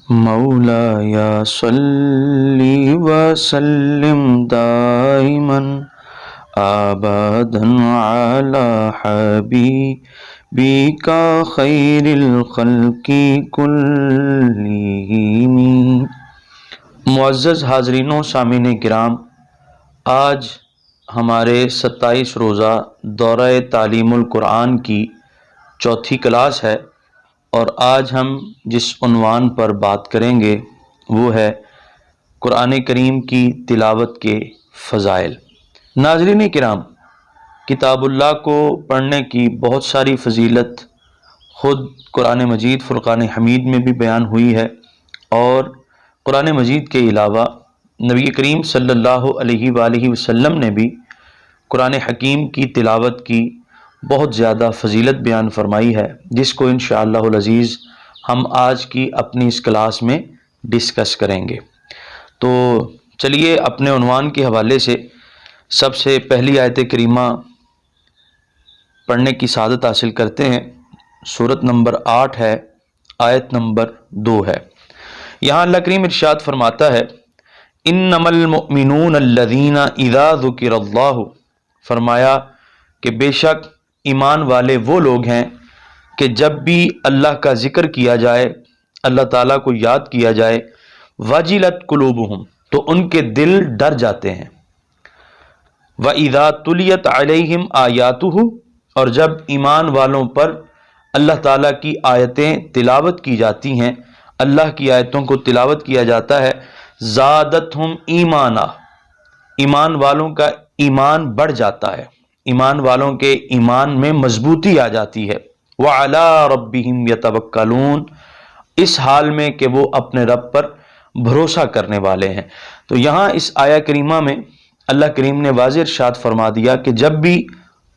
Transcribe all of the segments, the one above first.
مولایا صلی وسلم دائما ابدا علی حبیبک خیر الخلق کلہم۔ معزز حاضرین و سامعین کرام، آج ہمارے 27 روزہ دورہ تعلیم القرآن کی چوتھی کلاس ہے، اور آج ہم جس عنوان پر بات کریں گے وہ ہے قرآن کریم کی تلاوت کے فضائل۔ ناظرین کرام، کتاب اللہ کو پڑھنے کی بہت ساری فضیلت خود قرآن مجید فرقان حمید میں بھی بیان ہوئی ہے، اور قرآن مجید کے علاوہ نبی کریم صلی اللہ علیہ وآلہ وسلم نے بھی قرآن حکیم کی تلاوت کی بہت زیادہ فضیلت بیان فرمائی ہے، جس کو انشاءاللہ العزیز ہم آج کی اپنی اس کلاس میں ڈسکس کریں گے۔ تو چلیے اپنے عنوان کے حوالے سے سب سے پہلی آیت کریمہ پڑھنے کی سعادت حاصل کرتے ہیں۔ سورت نمبر 8 ہے، آیت نمبر 2 ہے۔ یہاں اللہ کریم ارشاد فرماتا ہے انما المؤمنون الذین اذا ذکر اللہ، فرمایا کہ بے شک ایمان والے وہ لوگ ہیں کہ جب بھی اللہ کا ذکر کیا جائے، اللہ تعالیٰ کو یاد کیا جائے، وجلت قلوبہم، تو ان کے دل ڈر جاتے ہیں، وَإِذَا تُلِيَتْ عَلَيْهِمْ آیَاتُهُ، اور جب ایمان والوں پر اللہ تعالیٰ کی آیتیں تلاوت کی جاتی ہیں، اللہ کی آیتوں کو تلاوت کیا جاتا ہے، زادتہم ایمانا، ایمان والوں کا ایمان بڑھ جاتا ہے، ایمان والوں کے ایمان میں مضبوطی آ جاتی ہے، وَعَلَىٰ رَبِّهِمْ يَتَوَكَّلُونَ، اس حال میں کہ وہ اپنے رب پر بھروسہ کرنے والے ہیں۔ تو یہاں اس آیہ کریمہ میں اللہ کریم نے واضح ارشاد فرما دیا کہ جب بھی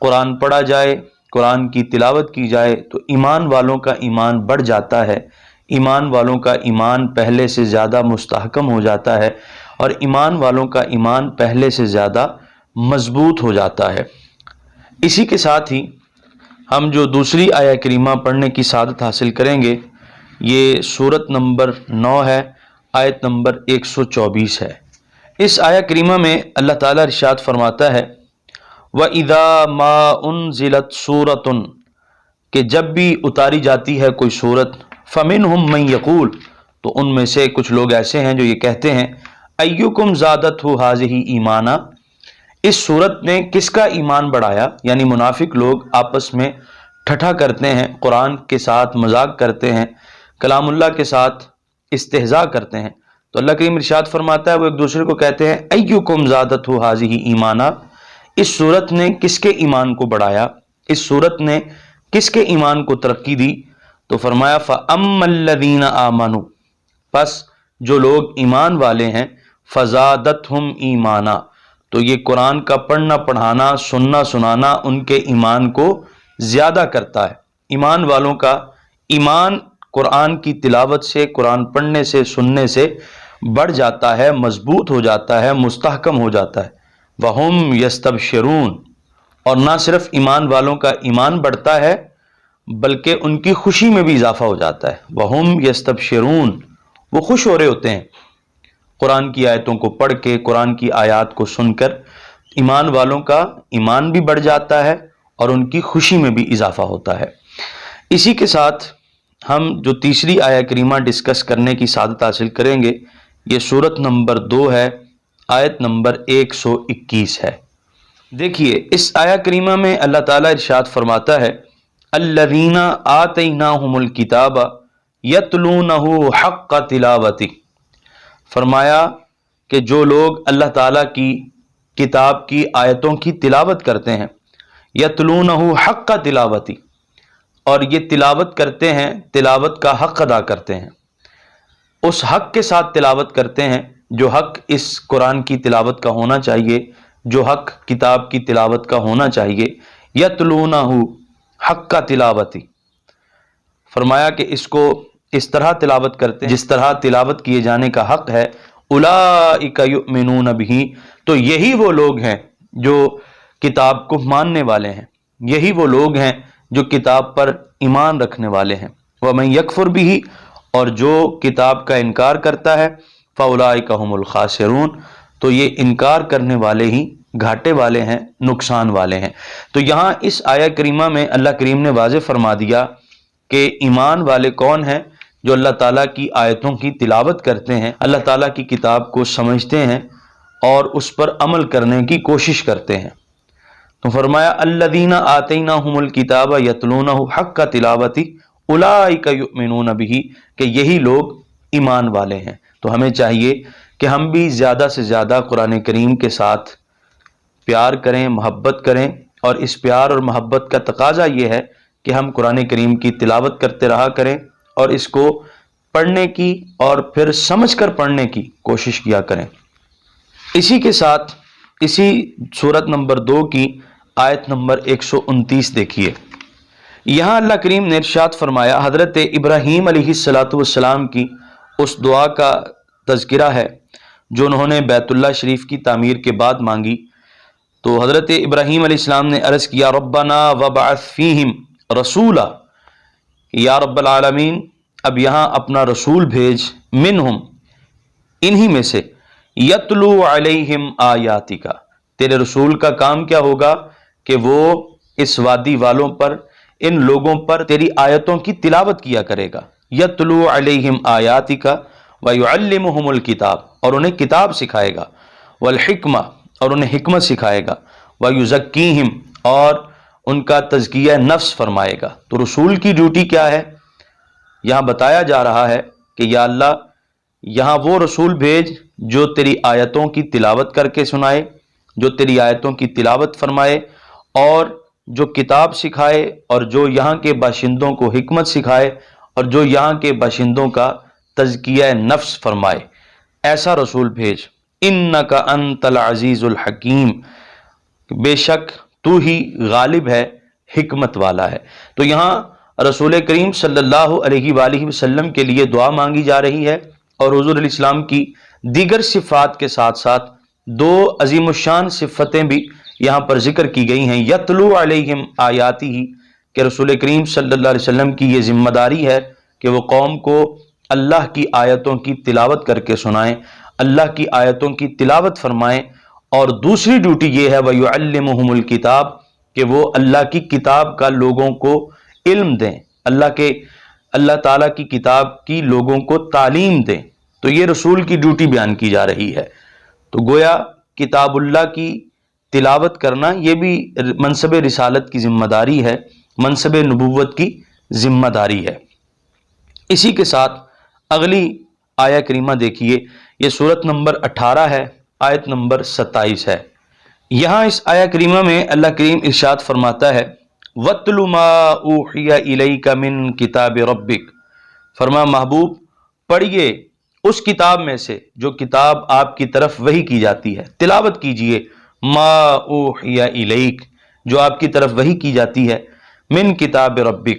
قرآن پڑھا جائے، قرآن کی تلاوت کی جائے، تو ایمان والوں کا ایمان بڑھ جاتا ہے، ایمان والوں کا ایمان پہلے سے زیادہ مستحکم ہو جاتا ہے، اور ایمان والوں کا ایمان پہلے سے زیادہ مضبوط ہو جاتا ہے۔ اسی کے ساتھ ہی ہم جو دوسری آیہ کریمہ پڑھنے کی سعادت حاصل کریں گے، یہ سورت نمبر 9 ہے، آیت نمبر 124 ہے۔ اس آیہ کریمہ میں اللہ تعالیٰ ارشاد فرماتا ہے وَإِذَا مَا أُنزِلَتْ سُورَةٌ، کہ جب بھی اتاری جاتی ہے کوئی سورت، فَمِنْهُمْ مَنْ يَقُولُ، تو ان میں سے کچھ لوگ ایسے ہیں جو یہ کہتے ہیں أَيُّكُمْ زَادَتْهُ هَٰذِهِ ایمانا، اس سورت نے کس کا ایمان بڑھایا؟ یعنی منافق لوگ آپس میں ٹھٹھا کرتے ہیں، قرآن کے ساتھ مذاق کرتے ہیں، کلام اللہ کے ساتھ استہزاء کرتے ہیں، تو اللہ کریم ارشاد فرماتا ہے وہ ایک دوسرے کو کہتے ہیں ایکم زادتہ ہذہ ایمانا، اس صورت نے کس کے ایمان کو بڑھایا، اس صورت نے کس کے ایمان کو ترقی دی؟ تو فرمایا فَأَمَّا الَّذِينَ آمَنُوا، پس جو لوگ ایمان والے ہیں، فَزَادَتْهُمْ ایمانا، تو یہ قرآن کا پڑھنا پڑھانا سننا سنانا ان کے ایمان کو زیادہ کرتا ہے۔ ایمان والوں کا ایمان قرآن کی تلاوت سے، قرآن پڑھنے سے، سننے سے بڑھ جاتا ہے، مضبوط ہو جاتا ہے، مستحکم ہو جاتا ہے۔ وَهُمْ يَسْتَبْشِرُونَ، اور نہ صرف ایمان والوں کا ایمان بڑھتا ہے بلکہ ان کی خوشی میں بھی اضافہ ہو جاتا ہے۔ وَهُمْ يَسْتَبْشِرُونَ، وہ خوش ہو رہے ہوتے ہیں قرآن کی آیتوں کو پڑھ کے، قرآن کی آیات کو سن کر، ایمان والوں کا ایمان بھی بڑھ جاتا ہے اور ان کی خوشی میں بھی اضافہ ہوتا ہے۔ اسی کے ساتھ ہم جو تیسری آیہ کریمہ ڈسکس کرنے کی سعادت حاصل کریں گے، یہ سورت نمبر 2 ہے، آیت نمبر 121 ہے۔ دیکھیے اس آیہ کریمہ میں اللہ تعالیٰ ارشاد فرماتا ہے الذین آتیناہم الکتاب یتلونہ حق تلاوتہ، فرمایا کہ جو لوگ اللہ تعالیٰ کی کتاب کی آیتوں کی تلاوت کرتے ہیں، یتلونہ حق تلاوتہ، اور یہ تلاوت کرتے ہیں، تلاوت کا حق ادا کرتے ہیں، اس حق کے ساتھ تلاوت کرتے ہیں جو حق اس قرآن کی تلاوت کا ہونا چاہیے، جو حق کتاب کی تلاوت کا ہونا چاہیے۔ یتلونہ حق تلاوتی، فرمایا کہ اس کو اس طرح تلاوت کرتے ہیں جس طرح تلاوت کیے جانے کا حق ہے۔ اولئک یؤمنون بہ، تو یہی وہ لوگ ہیں جو کتاب کو ماننے والے ہیں، یہی وہ لوگ ہیں جو کتاب پر ایمان رکھنے والے ہیں۔ وَمَن یکفر بہ، اور جو کتاب کا انکار کرتا ہے فَأُولَٰئِكَ هُمُ الْخَاسِرُونَ، تو یہ انکار کرنے والے ہی گھاٹے والے ہیں، نقصان والے ہیں۔ تو یہاں اس آیہ کریمہ میں اللہ کریم نے واضح فرما دیا کہ ایمان والے کون ہیں؟ جو اللہ تعالیٰ کی آیتوں کی تلاوت کرتے ہیں، اللہ تعالیٰ کی کتاب کو سمجھتے ہیں اور اس پر عمل کرنے کی کوشش کرتے ہیں۔ تو فرمایا الذین آتیناہم الکتاب یتلونہ حق تلاوتی اولئک یؤمنون بہ، کہ یہی لوگ ایمان والے ہیں۔ تو ہمیں چاہیے کہ ہم بھی زیادہ سے زیادہ قرآن کریم کے ساتھ پیار کریں، محبت کریں، اور اس پیار اور محبت کا تقاضا یہ ہے کہ ہم قرآن کریم کی تلاوت کرتے رہا کریں اور اس کو پڑھنے کی اور پھر سمجھ کر پڑھنے کی کوشش کیا کریں۔ اسی کے ساتھ اسی سورت نمبر 2 کی آیت نمبر 129 دیکھیے۔ یہاں اللہ کریم نے ارشاد فرمایا، حضرت ابراہیم علیہ السلام کی اس دعا کا تذکرہ ہے جو انہوں نے بیت اللہ شریف کی تعمیر کے بعد مانگی۔ تو حضرت ابراہیم علیہ السلام نے عرض کیا ربنا وبعث فیہم رسولا، یا رب العالمین اب یہاں اپنا رسول بھیج، منہم انہی میں سے، یتلو علیہم آیاتک، تیرے رسول کا کام کیا ہوگا کہ وہ اس وادی والوں پر، ان لوگوں پر تیری آیتوں کی تلاوت کیا کرے گا۔ یتلو علیہم آیاتک ویعلمہم الکتاب، اور انہیں کتاب سکھائے گا، والحکمہ، اور انہیں حکمت سکھائے گا، ویزکیہم، اور ان کا تزکیہ نفس فرمائے گا۔ تو رسول کی ڈیوٹی کیا ہے؟ یہاں بتایا جا رہا ہے کہ یا اللہ یہاں وہ رسول بھیج جو تیری آیتوں کی تلاوت کر کے سنائے، جو تیری آیتوں کی تلاوت فرمائے، اور جو کتاب سکھائے، اور جو یہاں کے باشندوں کو حکمت سکھائے، اور جو یہاں کے باشندوں کا تزکیہ نفس فرمائے، ایسا رسول بھیج۔ انک انت العزیز الحکیم، بے شک تو ہی غالب ہے، حکمت والا ہے۔ تو یہاں رسول کریم صلی اللہ علیہ وآلہ وسلم کے لیے دعا مانگی جا رہی ہے، اور حضور علیہ السلام کی دیگر صفات کے ساتھ ساتھ 2 عظیم الشان صفتیں بھی یہاں پر ذکر کی گئی ہیں۔ یتلو علیہم آیاتی، کہ رسول کریم صلی اللہ علیہ وسلم کی یہ ذمہ داری ہے کہ وہ قوم کو اللہ کی آیتوں کی تلاوت کر کے سنائیں، اللہ کی آیتوں کی تلاوت فرمائیں، اور دوسری ڈیوٹی یہ ہے وَيُعَلِّمُهُمُ الْكِتَابَ، کہ وہ اللہ کی کتاب کا لوگوں کو علم دیں، اللہ تعالیٰ کی کتاب کی لوگوں کو تعلیم دیں۔ تو یہ رسول کی ڈیوٹی بیان کی جا رہی ہے۔ تو گویا کتاب اللہ کی تلاوت کرنا یہ بھی منصب رسالت کی ذمہ داری ہے، منصب نبوت کی ذمہ داری ہے۔ اسی کے ساتھ اگلی آیہ کریمہ دیکھیے، یہ سورت نمبر 18 ہے، آیت نمبر 27 ہے۔ یہاں اس آیہ کریمہ میں اللہ کریم ارشاد فرماتا ہے وَاتْلُ مَا أُوحِيَ إِلَيْكَ مِن كِتَابِ رَبِّكَ، فرما محبوب پڑھیے اس کتاب میں سے جو کتاب آپ کی طرف وحی کی جاتی ہے، تلاوت کیجئے ما اوحی الیک، جو آپ کی طرف وحی کی جاتی ہے، من کتاب ربک،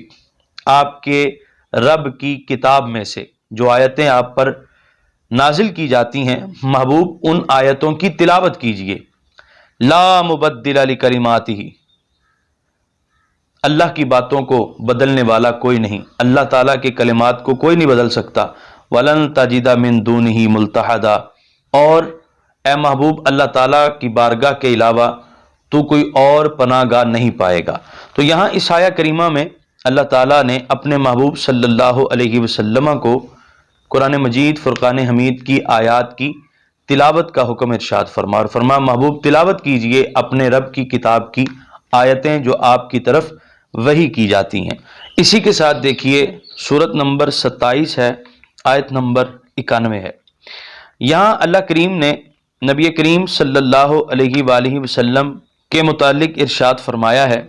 آپ کے رب کی کتاب میں سے جو آیتیں آپ پر نازل کی جاتی ہیں، محبوب ان آیتوں کی تلاوت کیجئے۔ لا مبدل لکلماتہ، اللہ کی باتوں کو بدلنے والا کوئی نہیں، اللہ تعالیٰ کے کلمات کو کوئی نہیں بدل سکتا۔ وَلَن تَجِدَ مِن دُونِهِ مُلْتَحَدًا، اور اے محبوب اللہ تعالیٰ کی بارگاہ کے علاوہ تو کوئی اور پناہ گاہ نہیں پائے گا۔ تو یہاں اس آیہ کریمہ میں اللہ تعالیٰ نے اپنے محبوب صلی اللہ علیہ وسلم کو قرآن مجید فرقان حمید کی آیات کی تلاوت کا حکم ارشاد فرما، اور فرما محبوب تلاوت کیجئے اپنے رب کی کتاب کی آیتیں جو آپ کی طرف وحی کی جاتی ہیں۔ اسی کے ساتھ دیکھیے سورت نمبر 27 ہے، آیت نمبر 91 ہے۔ یہاں اللہ کریم نے نبی کریم صلی اللہ علیہ وآلہ وسلم کے متعلق ارشاد فرمایا ہے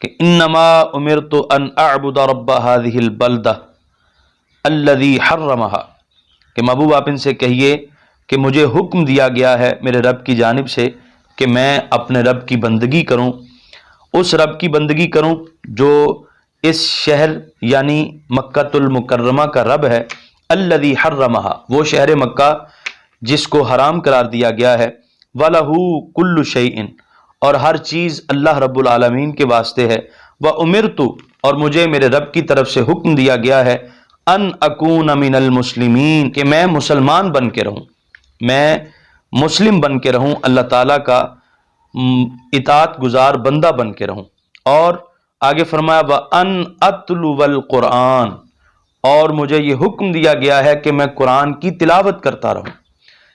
کہ انما امرت ان اعبد رب هذه البلدہ الذی حرمہا، کہ محبوب آپ ان سے کہیے کہ مجھے حکم دیا گیا ہے میرے رب کی جانب سے کہ میں اپنے رب کی بندگی کروں، اس رب کی بندگی کروں جو اس شہر یعنی مکہ المکرمہ کا رب ہے، الذی حرمہا، وہ شہر مکہ جس کو حرام قرار دیا گیا ہے، وَلَهُ كُلُّ شَيْءٍ، اور ہر چیز اللہ رب العالمین کے واسطے ہے، وَأُمِرْتُ، اور مجھے میرے رب کی طرف سے حکم دیا گیا ہے، ان اکون من المسلمین، کہ میں مسلمان بن کے رہوں، میں مسلم بن کے رہوں، اللہ تعالیٰ کا اطاعت گزار بندہ بن کے رہوں۔ اور آگے فرمایا وَأَنْ أَتْلُوَ الْقُرْآنَ، اور مجھے یہ حکم دیا گیا ہے کہ میں قرآن کی تلاوت کرتا رہوں۔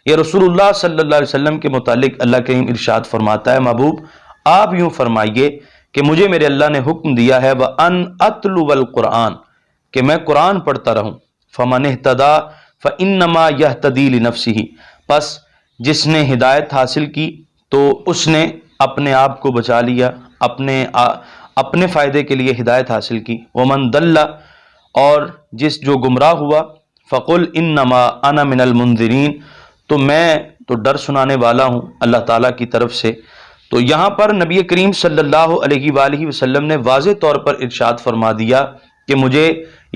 یہ رسول اللہ صلی اللہ علیہ وسلم کے متعلق اللہ کریم ارشاد فرماتا ہے، محبوب آپ یوں فرمائیے کہ مجھے میرے اللہ نے حکم دیا ہے وَأَنْ أَتْلُوَ الْقُرْآنَ، کہ میں قرآن پڑھتا رہوں۔ فَمَنِ اهْتَدَىٰ فَإِنَّمَا يَهْتَدِي لِنَفْسِهِ، پس جس نے ہدایت حاصل کی تو اس نے اپنے آپ کو بچا لیا، اپنے فائدے کے لیے ہدایت حاصل کی۔ وَمَنْ ضَلَّ، اور جس جو گمراہ ہوا، فَقُلْ إِنَّمَا أَنَا مِنَ الْمُنذِرِينَ، تو میں تو ڈر سنانے والا ہوں اللہ تعالیٰ کی طرف سے۔ تو یہاں پر نبی کریم صلی اللہ علیہ وآلہ وسلم نے واضح طور پر ارشاد فرما دیا کہ مجھے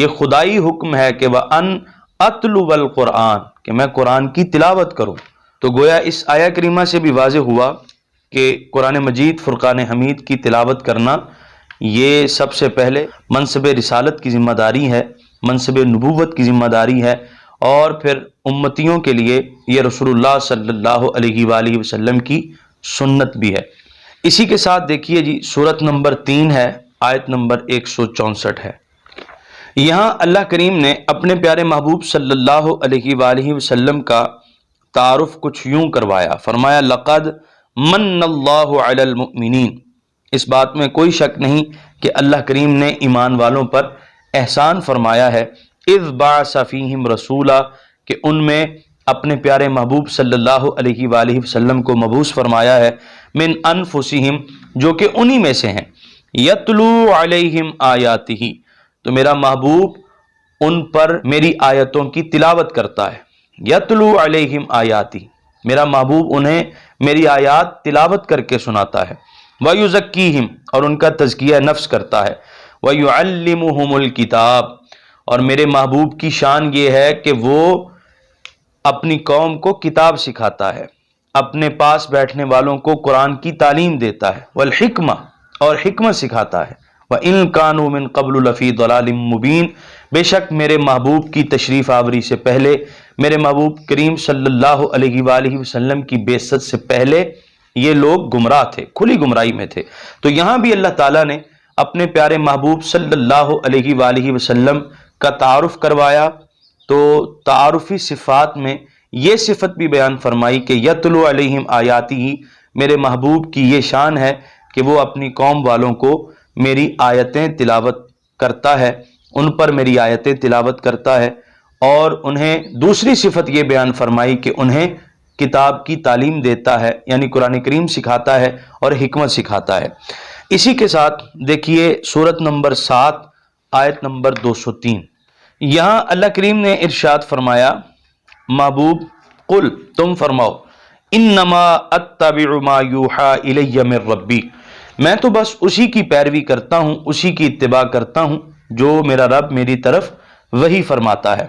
یہ خدائی حکم ہے کہ وَأَنْ أَتْلُوَ الْقُرْآنَ، کہ میں قرآن کی تلاوت کروں۔ تو گویا اس آیہ کریمہ سے بھی واضح ہوا کہ قرآن مجید فرقان حمید کی تلاوت کرنا یہ سب سے پہلے منصب رسالت کی ذمہ داری ہے، منصب نبوت کی ذمہ داری ہے، اور پھر امتیوں کے لیے یہ رسول اللہ صلی اللہ علیہ وآلہ وسلم کی سنت بھی ہے۔ اسی کے ساتھ دیکھیے جی سورت نمبر 3 ہے، آیت نمبر 164 ہے۔ یہاں اللہ کریم نے اپنے پیارے محبوب صلی اللہ علیہ وآلہ وسلم کا تعارف کچھ یوں کروایا، فرمایا لقد من اللہ علی المؤمنین، اس بات میں کوئی شک نہیں کہ اللہ کریم نے ایمان والوں پر احسان فرمایا ہے، اذ بعث فیہم رسولا، کہ ان میں اپنے پیارے محبوب صلی اللہ علیہ وآلہ وسلم کو مبعوث فرمایا ہے، من انفسہم، جو کہ انہی میں سے ہیں، یتلو علیہم آیاتہ، تو میرا محبوب ان پر میری آیتوں کی تلاوت کرتا ہے، یتلو علیہم آیاتی، میرا محبوب انہیں میری آیات تلاوت کر کے سناتا ہے، وَيُزَكِّيهِمْ، اور ان کا تزکیہ نفس کرتا ہے، وَيُعَلِّمُهُمُ الْكِتَابَ، اور میرے محبوب کی شان یہ ہے کہ وہ اپنی قوم کو کتاب سکھاتا ہے، اپنے پاس بیٹھنے والوں کو قرآن کی تعلیم دیتا ہے، والحکمہ، اور حکمت سکھاتا ہے، وَإِن كَانُوا مِن قَبْلُ لَفِي ضَلَالٍ مُبِينٍ، بے شک میرے محبوب کی تشریف آوری سے پہلے، میرے محبوب کریم صلی اللہ علیہ وآلہ وسلم کی بعثت سے پہلے یہ لوگ گمراہ تھے، کھلی گمراہی میں تھے۔ تو یہاں بھی اللہ تعالیٰ نے اپنے پیارے محبوب صلی اللہ علیہ وآلہ وسلم کا تعارف کروایا، تو تعارفی صفات میں یہ صفت بھی بیان فرمائی کہ یتلو علیہم آیاتی، میرے محبوب کی یہ شان ہے کہ وہ اپنی قوم والوں کو میری آیتیں تلاوت کرتا ہے، ان پر میری آیتیں تلاوت کرتا ہے، اور انہیں دوسری صفت یہ بیان فرمائی کہ انہیں کتاب کی تعلیم دیتا ہے، یعنی قرآن کریم سکھاتا ہے اور حکمت سکھاتا ہے۔ اسی کے ساتھ دیکھیے سورت نمبر 7 آیت نمبر 203، یہاں اللہ کریم نے ارشاد فرمایا، محبوب قل، تم فرماؤ، انما اتبع ما یوحی الی من ربی، میں تو بس اسی کی پیروی کرتا ہوں، اسی کی اتباع کرتا ہوں جو میرا رب میری طرف وہی فرماتا ہے۔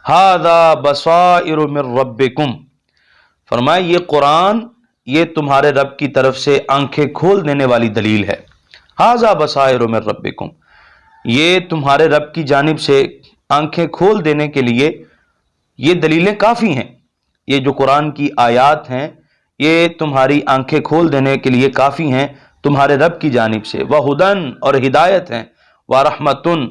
ھذا بصائر من ربکم، فرمایا یہ قرآن یہ تمہارے رب کی طرف سے آنکھیں کھول دینے والی دلیل ہے۔ ھذا بصائر من ربکم، یہ تمہارے رب کی جانب سے آنکھیں کھول دینے کے لیے یہ دلیلیں کافی ہیں، یہ جو قرآن کی آیات ہیں یہ تمہاری آنکھیں کھول دینے کے لیے کافی ہیں تمہارے رب کی جانب سے، وہدن، اور ہدایت ہیں، ورحمتن،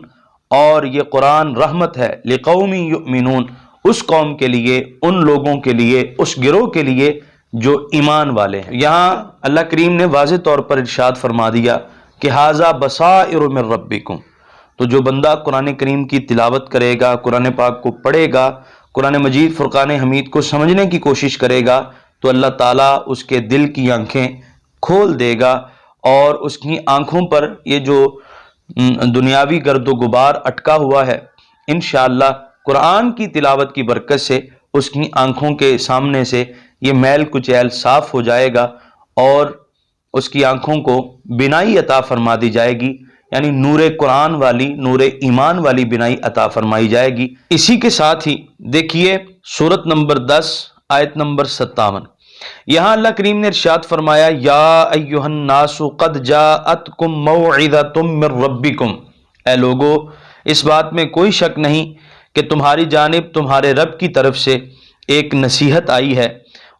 اور یہ قرآن رحمت ہے، لقوم یؤمنون، اس قوم کے لیے، ان لوگوں کے لیے، اس گروہ کے لیے جو ایمان والے ہیں۔ یہاں اللہ کریم نے واضح طور پر ارشاد فرما دیا کہ ھذا بصائر من ربکم، تو جو بندہ قرآن کریم کی تلاوت کرے گا، قرآن پاک کو پڑھے گا، قرآن مجید فرقان حمید کو سمجھنے کی کوشش کرے گا، تو اللہ تعالیٰ اس کے دل کی آنکھیں کھول دے گا، اور اس کی آنکھوں پر یہ جو دنیاوی گرد و غبار اٹکا ہوا ہے، انشاءاللہ قرآن کی تلاوت کی برکت سے اس کی آنکھوں کے سامنے سے یہ میل کچیل صاف ہو جائے گا، اور اس کی آنکھوں کو بینائی عطا فرما دی جائے گی، یعنی نور قرآن والی، نور ایمان والی بینائی عطا فرمائی جائے گی۔ اسی کے ساتھ ہی دیکھیے سورت نمبر 10 آیت نمبر 57، یہاں اللہ کریم نے ارشاد فرمایا، یا ایھا الناس قد جاءتکم موعظۃ من ربکم، اے لوگو، اس بات میں کوئی شک نہیں کہ تمہاری جانب تمہارے رب کی طرف سے ایک نصیحت آئی ہے،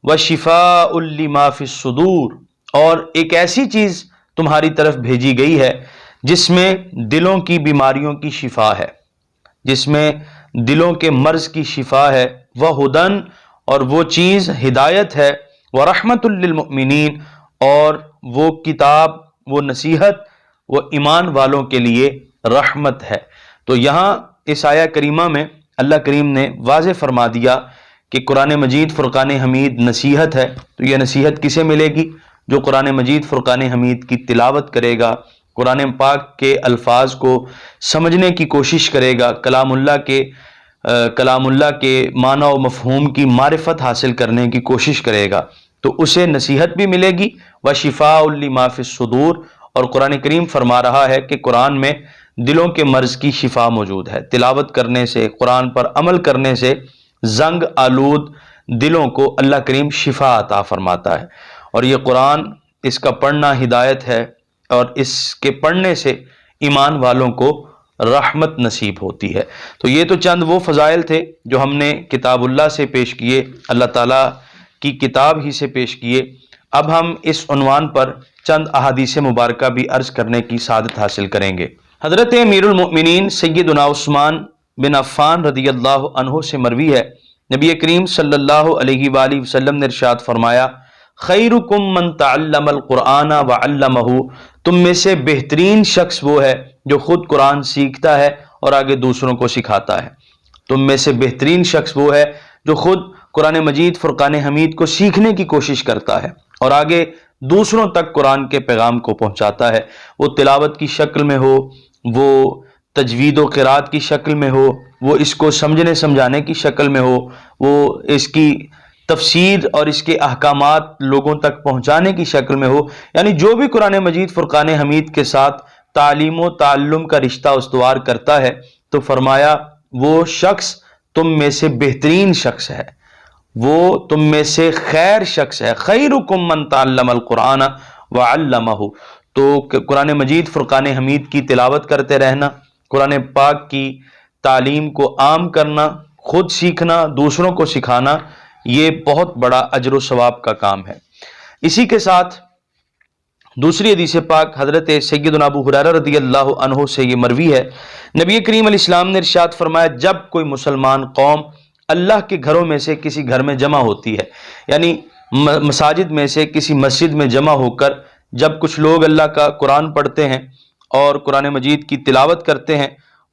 وَشِفَاءٌ لِّمَا فِي الصُّدُورِ، اور ایک ایسی چیز تمہاری طرف بھیجی گئی ہے جس میں دلوں کی بیماریوں کی شفا ہے، جس میں دلوں کے مرض کی شفا ہے، وَہُدًى، اور وہ چیز ہدایت ہے، وَرَحْمَةٌ لِّلْمُؤْمِنِينَ، اور وہ کتاب، وہ نصیحت، وہ ایمان والوں کے لیے رحمت ہے۔ تو یہاں اس آیہ کریمہ میں اللہ کریم نے واضح فرما دیا کہ قرآن مجید فرقان حمید نصیحت ہے۔ تو یہ نصیحت کسے ملے گی؟ جو قرآن مجید فرقان حمید کی تلاوت کرے گا، قرآن پاک کے الفاظ کو سمجھنے کی کوشش کرے گا، کلام اللہ کے معنی و مفہوم کی معرفت حاصل کرنے کی کوشش کرے گا، تو اسے نصیحت بھی ملے گی، وَشِفَاءٌ لِّمَا فِي الصُّدُورِ، اور قرآن کریم فرما رہا ہے کہ قرآن میں دلوں کے مرض کی شفا موجود ہے۔ تلاوت کرنے سے، قرآن پر عمل کرنے سے زنگ آلود دلوں کو اللہ کریم شفا عطا فرماتا ہے، اور یہ قرآن، اس کا پڑھنا ہدایت ہے، اور اس کے پڑھنے سے ایمان والوں کو رحمت نصیب ہوتی ہے۔ تو یہ تو چند وہ فضائل تھے جو ہم نے کتاب اللہ سے پیش کیے، اللہ تعالیٰ کی کتاب ہی سے پیش کیے۔ اب ہم اس عنوان پر چند احادیث مبارکہ بھی عرض کرنے کی سعادت حاصل کریں گے۔ حضرت امیر المؤمنین سیدنا عثمان بن عفان رضی اللہ عنہ سے مروی ہے، نبی کریم صلی اللہ علیہ وآلہ وسلم نے ارشاد فرمایا، خیرکم من تعلم القرآن وعلمہ، تم میں سے بہترین شخص وہ ہے جو خود قرآن سیکھتا ہے اور آگے دوسروں کو سکھاتا ہے۔ تم میں سے بہترین شخص وہ ہے جو خود قرآن مجید فرقان حمید کو سیکھنے کی کوشش کرتا ہے اور آگے دوسروں تک قرآن کے پیغام کو پہنچاتا ہے، وہ تلاوت کی شکل میں ہو، وہ تجوید و قرات کی شکل میں ہو، وہ اس کو سمجھنے سمجھانے کی شکل میں ہو، وہ اس کی تفسیر اور اس کے احکامات لوگوں تک پہنچانے کی شکل میں ہو، یعنی جو بھی قرآن مجید فرقان حمید کے ساتھ تعلیم و تعلم کا رشتہ استوار کرتا ہے، تو فرمایا وہ شخص تم میں سے بہترین شخص ہے، وہ تم میں سے خیر شخص ہے۔ خیرکم من تعلم القرآن وعلمہ، تو قرآن مجید فرقان حمید کی تلاوت کرتے رہنا، قرآن پاک کی تعلیم کو عام کرنا، خود سیکھنا، دوسروں کو سکھانا، یہ بہت بڑا اجر و ثواب کا کام ہے۔ اسی کے ساتھ دوسری حدیث پاک حضرت سیدنا ابو ہریرہ رضی اللہ عنہ سے یہ مروی ہے، نبی کریم علیہ السلام نے ارشاد فرمایا، جب کوئی مسلمان قوم اللہ کے گھروں میں سے کسی گھر میں جمع ہوتی ہے، یعنی مساجد میں سے کسی مسجد میں جمع ہو کر جب کچھ لوگ اللہ کا قرآن پڑھتے ہیں اور قرآن مجید کی تلاوت کرتے ہیں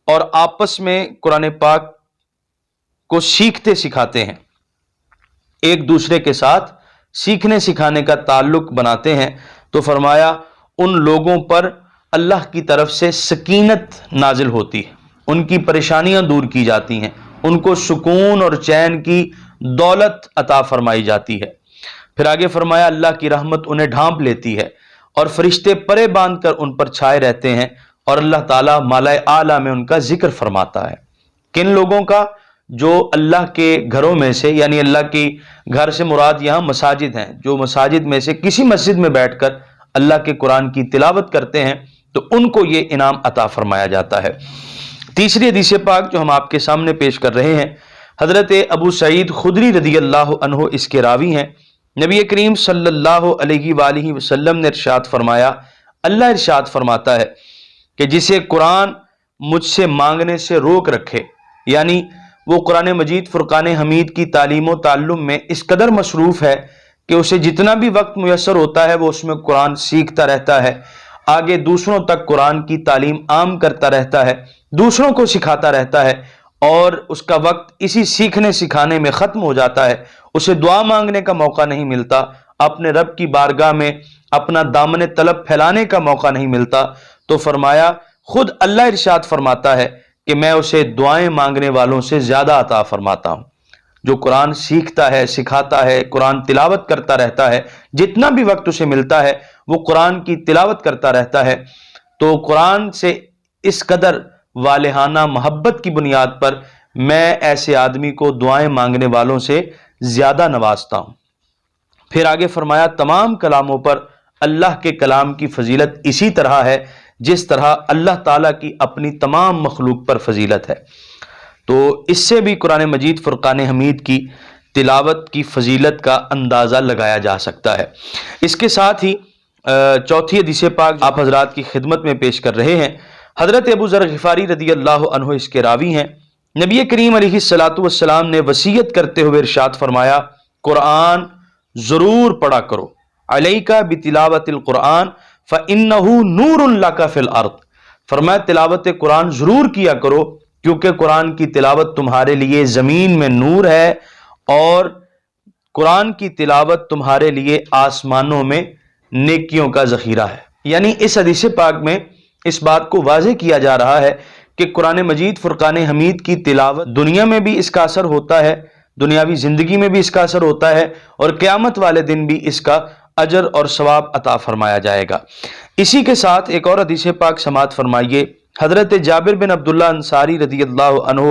اور آپس میں قرآن پاک کو سیکھتے سکھاتے ہیں، ایک دوسرے کے ساتھ سیکھنے سکھانے کا تعلق بناتے ہیں، تو فرمایا ان لوگوں پر اللہ کی طرف سے سکینت نازل ہوتی ہے، ان کی پریشانیاں دور کی جاتی ہیں، ان کو سکون اور چین کی دولت عطا فرمائی جاتی ہے۔ پھر آگے فرمایا اللہ کی رحمت انہیں ڈھانپ لیتی ہے اور فرشتے پرے باندھ کر ان پر چھائے رہتے ہیں، اور اللہ تعالیٰ مالائے اعلیٰ میں ان کا ذکر فرماتا ہے۔ کن لوگوں کا؟ جو اللہ کے گھروں میں سے، یعنی اللہ کی گھر سے مراد یہاں مساجد ہیں، جو مساجد میں سے کسی مسجد میں بیٹھ کر اللہ کے قرآن کی تلاوت کرتے ہیں، تو ان کو یہ انعام عطا فرمایا جاتا ہے۔ تیسری حدیث پاک جو ہم آپ کے سامنے پیش کر رہے ہیں، حضرت ابو سعید خدری رضی اللہ عنہ اس کے راوی ہیں، نبی کریم صلی اللہ علیہ وآلہ وسلم نے ارشاد فرمایا، اللہ ارشاد فرماتا ہے کہ جسے قرآن مجھ سے مانگنے سے روک رکھے، یعنی وہ قرآن مجید فرقان حمید کی تعلیم و تعلم میں اس قدر مصروف ہے کہ اسے جتنا بھی وقت میسر ہوتا ہے وہ اس میں قرآن سیکھتا رہتا ہے، آگے دوسروں تک قرآن کی تعلیم عام کرتا رہتا ہے، دوسروں کو سکھاتا رہتا ہے، اور اس کا وقت اسی سیکھنے سکھانے میں ختم ہو جاتا ہے، اسے دعا مانگنے کا موقع نہیں ملتا، اپنے رب کی بارگاہ میں اپنا دامن طلب پھیلانے کا موقع نہیں ملتا، تو فرمایا خود اللہ ارشاد فرماتا ہے کہ میں اسے دعائیں مانگنے والوں سے زیادہ عطا فرماتا ہوں۔ جو قرآن سیکھتا ہے، سکھاتا ہے، قرآن تلاوت کرتا رہتا ہے، جتنا بھی وقت اسے ملتا ہے وہ قرآن کی تلاوت کرتا رہتا ہے، تو قرآن سے اس قدر والہانہ محبت کی بنیاد پر میں ایسے آدمی کو دعائیں مانگنے والوں سے زیادہ نوازتا ہوں۔ پھر آگے فرمایا تمام کلاموں پر اللہ کے کلام کی فضیلت اسی طرح ہے جس طرح اللہ تعالیٰ کی اپنی تمام مخلوق پر فضیلت ہے۔ تو اس سے بھی قرآن مجید فرقان حمید کی تلاوت کی فضیلت کا اندازہ لگایا جا سکتا ہے۔ اس کے ساتھ ہی چوتھی حدیث پاک آپ حضرات کی خدمت میں پیش کر رہے ہیں۔ حضرت ابو ذر غفاری رضی اللہ عنہ اس کے راوی ہیں، نبی کریم علیہ الصلاۃ والسلام نے وصیت کرتے ہوئے ارشاد فرمایا، قرآن ضرور پڑھا کرو، علیک بتلاوت القرآن فإنہ نور لک فی الارض۔ فرمایا تلاوت قرآن ضرور کیا کرو، کیونکہ قرآن کی تلاوت تمہارے لیے زمین میں نور ہے، اور قرآن کی تلاوت تمہارے لیے آسمانوں میں نیکیوں کا ذخیرہ ہے۔ یعنی اس حدیث پاک میں اس بات کو واضح کیا جا رہا ہے کہ قرآن مجید فرقان حمید کی تلاوت دنیا میں بھی اس کا اثر ہوتا ہے، دنیاوی زندگی میں بھی اس کا اثر ہوتا ہے، اور قیامت والے دن بھی اس کا اجر اور ثواب عطا فرمایا جائے گا۔ اسی کے ساتھ ایک اور حدیث پاک سماعت فرمائیے، حضرت جابر بن عبداللہ انصاری رضی اللہ عنہ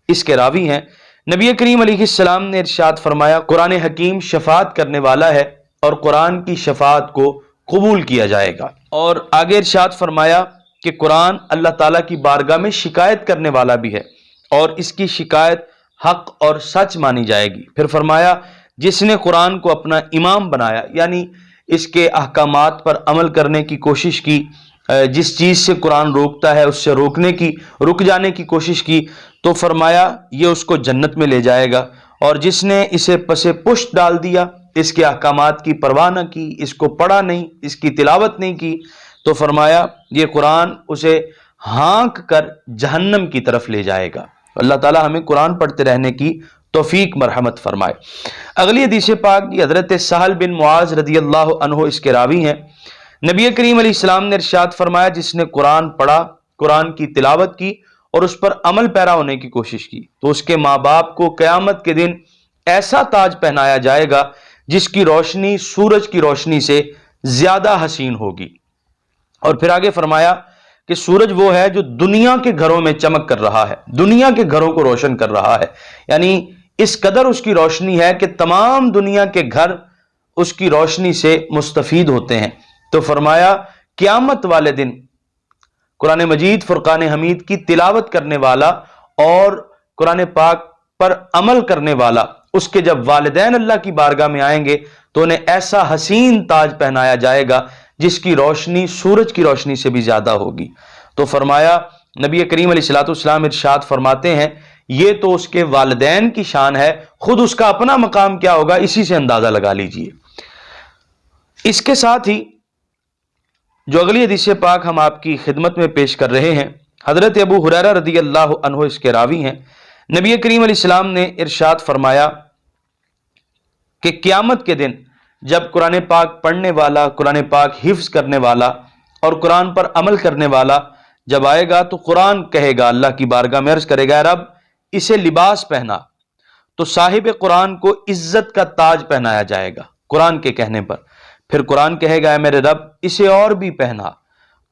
اس کے راوی ہیں، نبی کریم علیہ السلام نے ارشاد فرمایا، قرآن حکیم شفاعت کرنے والا ہے اور قرآن کی شفاعت کو قبول کیا جائے گا۔ اور آگے ارشاد فرمایا کہ قرآن اللہ تعالیٰ کی بارگاہ میں شکایت کرنے والا بھی ہے، اور اس کی شکایت حق اور سچ مانی جائے گی۔ پھر فرمایا، جس نے قرآن کو اپنا امام بنایا، یعنی اس کے احکامات پر عمل کرنے کی کوشش کی، جس چیز سے قرآن روکتا ہے اس سے رک جانے کی کوشش کی، تو فرمایا یہ اس کو جنت میں لے جائے گا۔ اور جس نے اسے پس پشت ڈال دیا، اس کے احکامات کی پرواہ نہ کی، اس کو پڑھا نہیں، اس کی تلاوت نہیں کی، تو فرمایا یہ قرآن اسے ہانک کر جہنم کی طرف لے جائے گا۔ اللہ تعالیٰ ہمیں قرآن پڑھتے رہنے کی توفیق مرحمت فرمائے۔ اگلی حدیث پاک کی حضرت سہل بن معاذ رضی اللہ عنہ اس کے راوی ہیں، نبی کریم علیہ السلام نے ارشاد فرمایا، جس نے قرآن پڑھا، قرآن کی تلاوت کی اور اس پر عمل پیرا ہونے کی کوشش کی، تو اس کے ماں باپ کو قیامت کے دن ایسا تاج پہنایا جائے گا جس کی روشنی سورج کی روشنی سے زیادہ حسین ہوگی۔ اور پھر آگے فرمایا کہ سورج وہ ہے جو دنیا کے گھروں میں چمک کر رہا ہے، دنیا کے گھروں کو روشن کر رہا ہے، یعنی اس قدر اس کی روشنی ہے کہ تمام دنیا کے گھر اس کی روشنی سے مستفید ہوتے ہیں۔ تو فرمایا قیامت والے دن قرآن مجید فرقان حمید کی تلاوت کرنے والا اور قرآن پاک پر عمل کرنے والا، اس کے جب والدین اللہ کی بارگاہ میں آئیں گے تو انہیں ایسا حسین تاج پہنایا جائے گا جس کی روشنی سورج کی روشنی سے بھی زیادہ ہوگی۔ تو فرمایا نبی کریم علیہ الصلوۃ والسلام ارشاد فرماتے ہیں، یہ تو اس کے والدین کی شان ہے، خود اس کا اپنا مقام کیا ہوگا اسی سے اندازہ لگا لیجئے۔ اس کے ساتھ ہی جو اگلی حدیث پاک ہم آپ کی خدمت میں پیش کر رہے ہیں، حضرت ابو ہریرہ رضی اللہ عنہ اس کے راوی ہیں، نبی کریم علیہ السلام نے ارشاد فرمایا کہ قیامت کے دن جب قرآن پاک پڑھنے والا، قرآن پاک حفظ کرنے والا اور قرآن پر عمل کرنے والا جب آئے گا تو قرآن کہے گا، اللہ کی بارگاہ میں عرض کرے گا، رب اسے لباس پہنا، تو صاحب قرآن کو عزت کا تاج پہنایا جائے گا قرآن کے کہنے پر۔ پھر قرآن کہے گا، اے میرے رب اسے اور بھی پہنا،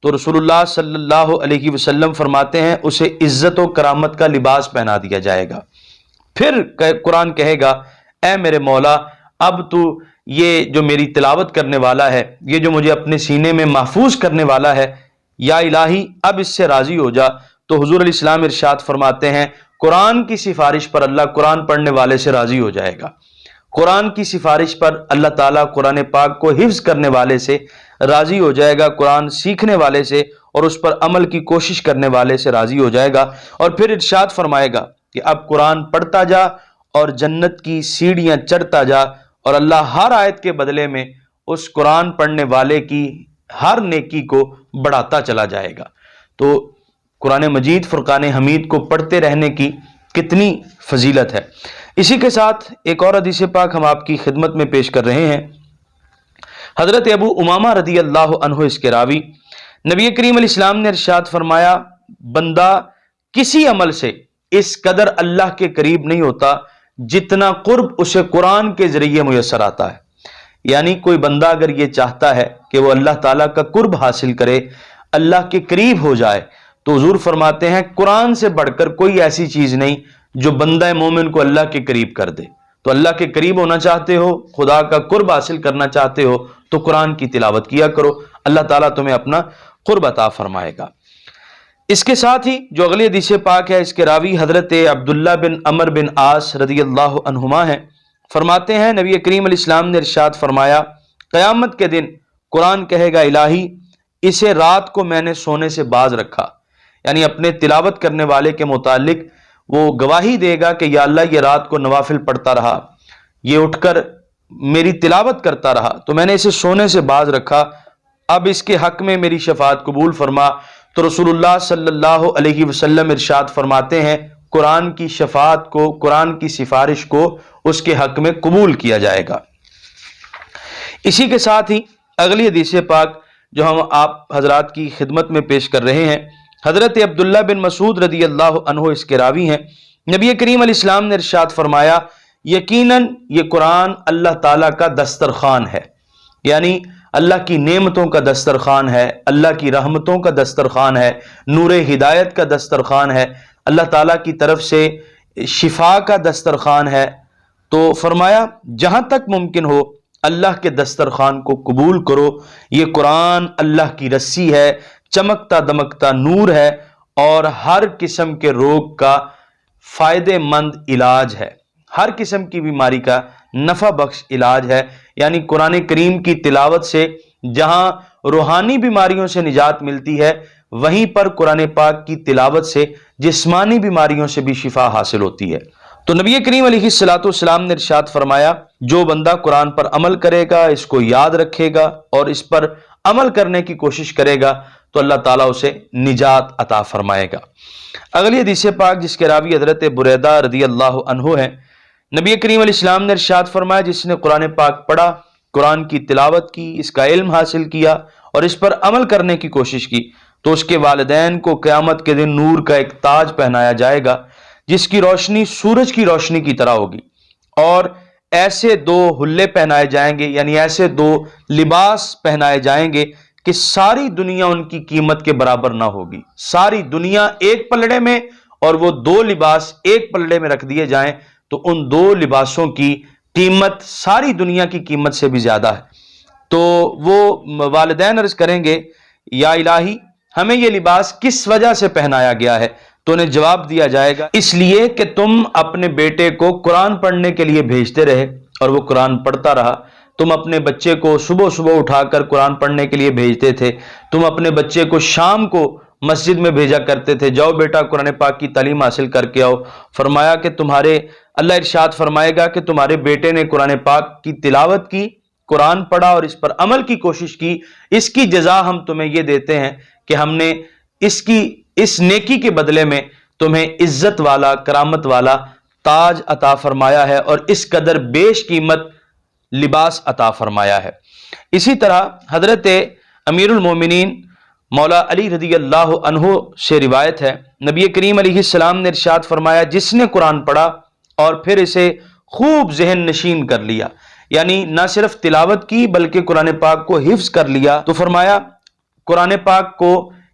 تو رسول اللہ صلی اللہ علیہ وسلم فرماتے ہیں اسے عزت و کرامت کا لباس پہنا دیا جائے گا۔ پھر قرآن کہے گا، اے میرے مولا اب تو یہ جو میری تلاوت کرنے والا ہے، یہ جو مجھے اپنے سینے میں محفوظ کرنے والا ہے، یا الہی اب اس سے راضی ہو جا۔ تو حضور علیہ السلام ارشاد فرماتے ہیں، قرآن کی سفارش پر اللہ قرآن پڑھنے والے سے راضی ہو جائے گا، قرآن کی سفارش پر اللہ تعالیٰ قرآن پاک کو حفظ کرنے والے سے راضی ہو جائے گا، قرآن سیکھنے والے سے اور اس پر عمل کی کوشش کرنے والے سے راضی ہو جائے گا۔ اور پھر ارشاد فرمائے گا کہ اب قرآن پڑھتا جا اور جنت کی سیڑھیاں چڑھتا جا، اور اللہ ہر آیت کے بدلے میں اس قرآن پڑھنے والے کی ہر نیکی کو بڑھاتا چلا جائے گا۔ تو قرآن مجید فرقان حمید کو پڑھتے رہنے کی کتنی فضیلت ہے۔ اسی کے ساتھ ایک اور حدیث پاک ہم آپ کی خدمت میں پیش کر رہے ہیں، حضرت ابو امامہ رضی اللہ عنہ اس کے راوی، نبی کریم علیہ السلام نے ارشاد فرمایا، بندہ کسی عمل سے اس قدر اللہ کے قریب نہیں ہوتا جتنا قرب اسے قرآن کے ذریعے میسر آتا ہے۔ یعنی کوئی بندہ اگر یہ چاہتا ہے کہ وہ اللہ تعالیٰ کا قرب حاصل کرے، اللہ کے قریب ہو جائے، تو حضور فرماتے ہیں قرآن سے بڑھ کر کوئی ایسی چیز نہیں جو بندہ مومن کو اللہ کے قریب کر دے۔ تو اللہ کے قریب ہونا چاہتے ہو، خدا کا قرب حاصل کرنا چاہتے ہو، تو قرآن کی تلاوت کیا کرو، اللہ تعالیٰ تمہیں اپنا قرب عطا فرمائے گا۔ اس کے ساتھ ہی جو اگلی حدیث پاک ہے، اس کے راوی حضرت عبداللہ بن عمر بن عاص رضی اللہ عنہما ہیں۔ فرماتے ہیں نبی کریم علیہ السلام نے ارشاد فرمایا، قیامت کے دن قرآن کہے گا الہی اسے رات کو میں نے سونے سے باز رکھا، یعنی اپنے تلاوت کرنے والے کے متعلق وہ گواہی دے گا کہ یا اللہ یہ رات کو نوافل پڑھتا رہا، یہ اٹھ کر میری تلاوت کرتا رہا، تو میں نے اسے سونے سے باز رکھا، اب اس کے حق میں میری شفاعت قبول فرما۔ تو رسول اللہ صلی اللہ علیہ وسلم ارشاد فرماتے ہیں قرآن کی شفاعت کو، قرآن کی سفارش کو اس کے حق میں قبول کیا جائے گا۔ اسی کے ساتھ ہی اگلی حدیث پاک جو ہم آپ حضرات کی خدمت میں پیش کر رہے ہیں، حضرت عبداللہ بن مسعود رضی اللہ عنہ اس کے راوی ہیں۔ نبی کریم علیہ السلام نے ارشاد فرمایا یقیناً یہ قرآن اللہ تعالیٰ کا دسترخوان ہے، یعنی اللہ کی نعمتوں کا دسترخوان ہے، اللہ کی رحمتوں کا دسترخوان ہے، نور ہدایت کا دسترخوان ہے، اللہ تعالیٰ کی طرف سے شفا کا دسترخوان ہے۔ تو فرمایا جہاں تک ممکن ہو اللہ کے دسترخوان کو قبول کرو، یہ قرآن اللہ کی رسی ہے، چمکتا دمکتا نور ہے اور ہر قسم کے روگ کا فائدہ مند علاج ہے، ہر قسم کی بیماری کا نفع بخش علاج ہے۔ یعنی قرآن کریم کی تلاوت سے جہاں روحانی بیماریوں سے نجات ملتی ہے، وہیں پر قرآن پاک کی تلاوت سے جسمانی بیماریوں سے بھی شفا حاصل ہوتی ہے۔ تو نبی کریم علیہ الصلوۃ والسلام نے ارشاد فرمایا جو بندہ قرآن پر عمل کرے گا، اس کو یاد رکھے گا اور اس پر عمل کرنے کی کوشش کرے گا تو اللہ تعالیٰ اسے نجات عطا فرمائے گا۔ اگلی حدیث پاک جس کے راوی حضرت بریدہ رضی اللہ عنہ ہیں، نبی کریم علیہ السلام نے ارشاد فرمایا جس نے قرآن پاک پڑھا، قرآن کی تلاوت کی، اس کا علم حاصل کیا اور اس پر عمل کرنے کی کوشش کی تو اس کے والدین کو قیامت کے دن نور کا ایک تاج پہنایا جائے گا جس کی روشنی سورج کی روشنی کی طرح ہوگی، اور ایسے دو حلے پہنائے جائیں گے، یعنی ایسے دو لباس پہنائے جائیں گے کہ ساری دنیا ان کی قیمت کے برابر نہ ہوگی۔ ساری دنیا ایک پلڑے میں اور وہ دو لباس ایک پلڑے میں رکھ دیے جائیں تو ان دو لباسوں کی قیمت ساری دنیا کی قیمت سے بھی زیادہ ہے۔ تو وہ والدین عرض کریں گے یا الہی ہمیں یہ لباس کس وجہ سے پہنایا گیا ہے؟ تو انہیں جواب دیا جائے گا اس لیے کہ تم اپنے بیٹے کو قرآن پڑھنے کے لیے بھیجتے رہے اور وہ قرآن پڑھتا رہا، تم اپنے بچے کو صبح صبح اٹھا کر قرآن پڑھنے کے لیے بھیجتے تھے، تم اپنے بچے کو شام کو مسجد میں بھیجا کرتے تھے، جاؤ بیٹا قرآن پاک کی تعلیم حاصل کر کے آؤ۔ فرمایا کہ اللہ ارشاد فرمائے گا کہ تمہارے بیٹے نے قرآن پاک کی تلاوت کی، قرآن پڑھا اور اس پر عمل کی کوشش کی، اس کی جزا ہم تمہیں یہ دیتے ہیں کہ ہم نے اس نیکی کے بدلے میں تمہیں عزت والا، کرامت والا تاج عطا فرمایا ہے اور اس قدر بیش قیمت لباس عطا فرمایا ہے۔ اسی طرح حضرت امیر المومنین مولا علی رضی اللہ عنہ سے روایت ہے، نبی کریم علیہ السلام نے ارشاد فرمایا جس نے قرآن پڑھا اور پھر اسے خوب ذہن نشین کر لیا، یعنی نہ صرف تلاوت کی بلکہ قرآن پاک کو حفظ کر لیا، تو فرمایا قرآن پاک کو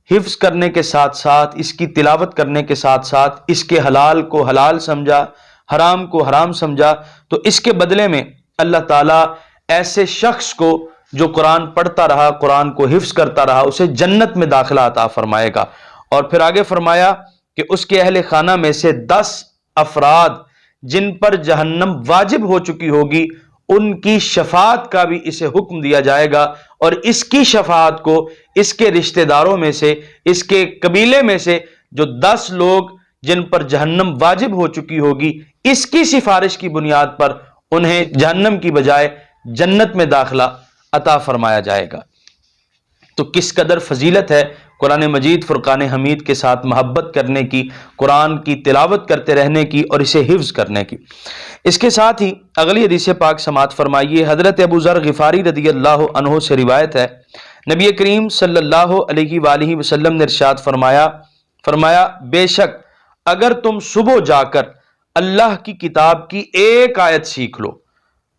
حفظ کرنے کے ساتھ ساتھ، اس کی تلاوت کرنے کے ساتھ ساتھ اس کے حلال کو حلال سمجھا، حرام کو حرام سمجھا، تو اس کے بدلے میں اللہ تعالیٰ ایسے شخص کو جو قرآن پڑھتا رہا، قرآن کو حفظ کرتا رہا، اسے جنت میں داخلہ عطا فرمائے گا۔ اور پھر آگے فرمایا کہ اس کے اہل خانہ میں سے 10 افراد جن پر جہنم واجب ہو چکی ہوگی ان کی شفاعت کا بھی اسے حکم دیا جائے گا، اور اس کی شفاعت کو اس کے رشتہ داروں میں سے، اس کے قبیلے میں سے جو 10 لوگ جن پر جہنم واجب ہو چکی ہوگی، اس کی سفارش کی بنیاد پر انہیں جہنم کی بجائے جنت میں داخلہ عطا فرمایا جائے گا۔ تو کس قدر فضیلت ہے قرآن مجید فرقان حمید کے ساتھ محبت کرنے کی، قرآن کی تلاوت کرتے رہنے کی اور اسے حفظ کرنے کی۔ اس کے ساتھ ہی اگلی حدیث پاک سماعت فرمائیے، حضرت ابو ذر غفاری رضی اللہ عنہ سے روایت ہے، نبی کریم صلی اللہ علیہ وآلہ وسلم نے ارشاد فرمایا بے شک اگر تم صبح جا کر اللہ کی کتاب کی ایک آیت سیکھ لو،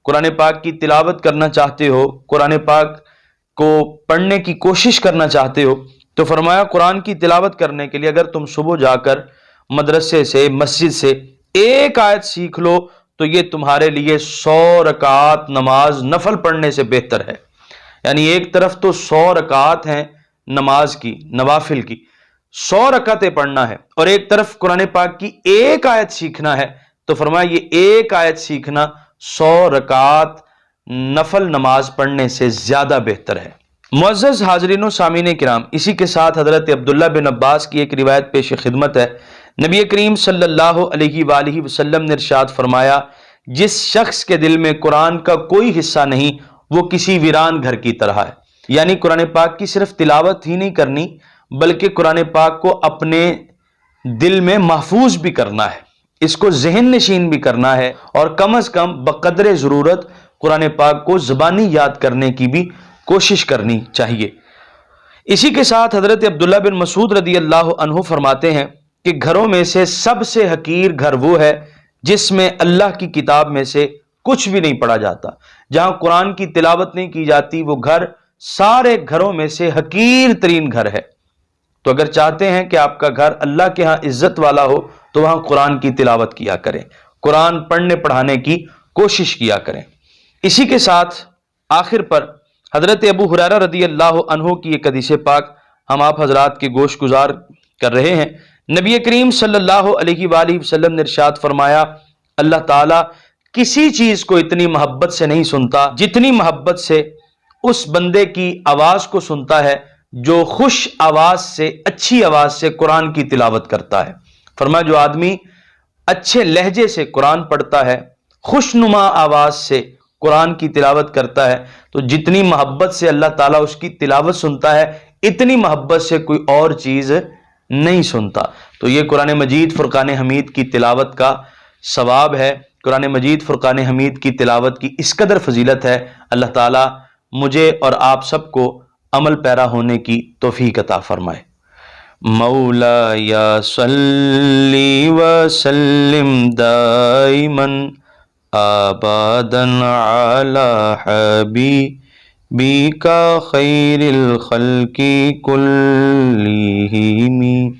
قرآن پاک کی تلاوت کرنا چاہتے ہو، قرآن پاک کو پڑھنے کی کوشش کرنا چاہتے ہو، تو فرمایا قرآن کی تلاوت کرنے کے لیے اگر تم صبح جا کر مدرسے سے، مسجد سے ایک آیت سیکھ لو تو یہ تمہارے لیے 100 رکعات نماز نفل پڑھنے سے بہتر ہے۔ یعنی ایک طرف تو 100 رکعات ہیں نماز کی، نوافل کی 100 رکعتیں پڑھنا ہے اور ایک طرف قرآن پاک کی ایک آیت سیکھنا ہے، تو فرمایا یہ ایک آیت سیکھنا 100 رکعات نفل نماز پڑھنے سے زیادہ بہتر ہے۔ معزز حاضرین و سامعین کرام، اسی کے ساتھ حضرت عبداللہ بن عباس کی ایک روایت پیش خدمت ہے۔ نبی کریم صلی اللہ علیہ وآلہ وسلم نے ارشاد فرمایا، جس شخص کے دل میں قرآن کا کوئی حصہ نہیں وہ کسی ویران گھر کی طرح ہے۔ یعنی قرآن پاک کی صرف تلاوت ہی نہیں کرنی بلکہ قرآن پاک کو اپنے دل میں محفوظ بھی کرنا ہے، اس کو ذہن نشین بھی کرنا ہے، اور کم از کم بقدر ضرورت قرآن پاک کو زبانی یاد کرنے کی بھی کوشش کرنی چاہیے۔ اسی کے ساتھ حضرت عبداللہ بن مسعود رضی اللہ عنہ فرماتے ہیں کہ گھروں میں سے سب سے حقیر گھر وہ ہے جس میں اللہ کی کتاب میں سے کچھ بھی نہیں پڑھا جاتا۔ جہاں قرآن کی تلاوت نہیں کی جاتی وہ گھر سارے گھروں میں سے حقیر ترین گھر ہے۔ تو اگر چاہتے ہیں کہ آپ کا گھر اللہ کے ہاں عزت والا ہو تو وہاں قرآن کی تلاوت کیا کریں، قرآن پڑھنے پڑھانے کی کوشش کیا کریں۔ اسی کے ساتھ آخر پر حضرت ابو ہریرہ رضی اللہ عنہ کی ایک حدیث پاک ہم آپ حضرات کے گوش گزار کر رہے ہیں۔ نبی کریم صلی اللہ علیہ وآلہ وسلم نے ارشاد فرمایا، اللہ تعالیٰ کسی چیز کو اتنی محبت سے نہیں سنتا جتنی محبت سے اس بندے کی آواز کو سنتا ہے جو خوش آواز سے، اچھی آواز سے قرآن کی تلاوت کرتا ہے۔ فرمایا جو آدمی اچھے لہجے سے قرآن پڑھتا ہے، خوشنما آواز سے قرآن کی تلاوت کرتا ہے، تو جتنی محبت سے اللہ تعالیٰ اس کی تلاوت سنتا ہے اتنی محبت سے کوئی اور چیز نہیں سنتا۔ تو یہ قرآن مجید فرقان حمید کی تلاوت کا ثواب ہے، قرآن مجید فرقان حمید کی تلاوت کی اس قدر فضیلت ہے۔ اللہ تعالیٰ مجھے اور آپ سب کو عمل پیرا ہونے کی توفیق عطا فرمائے۔ مولا یا صلی وسلم دائما ابدا علی حبیبک خیر الخلق کلہم۔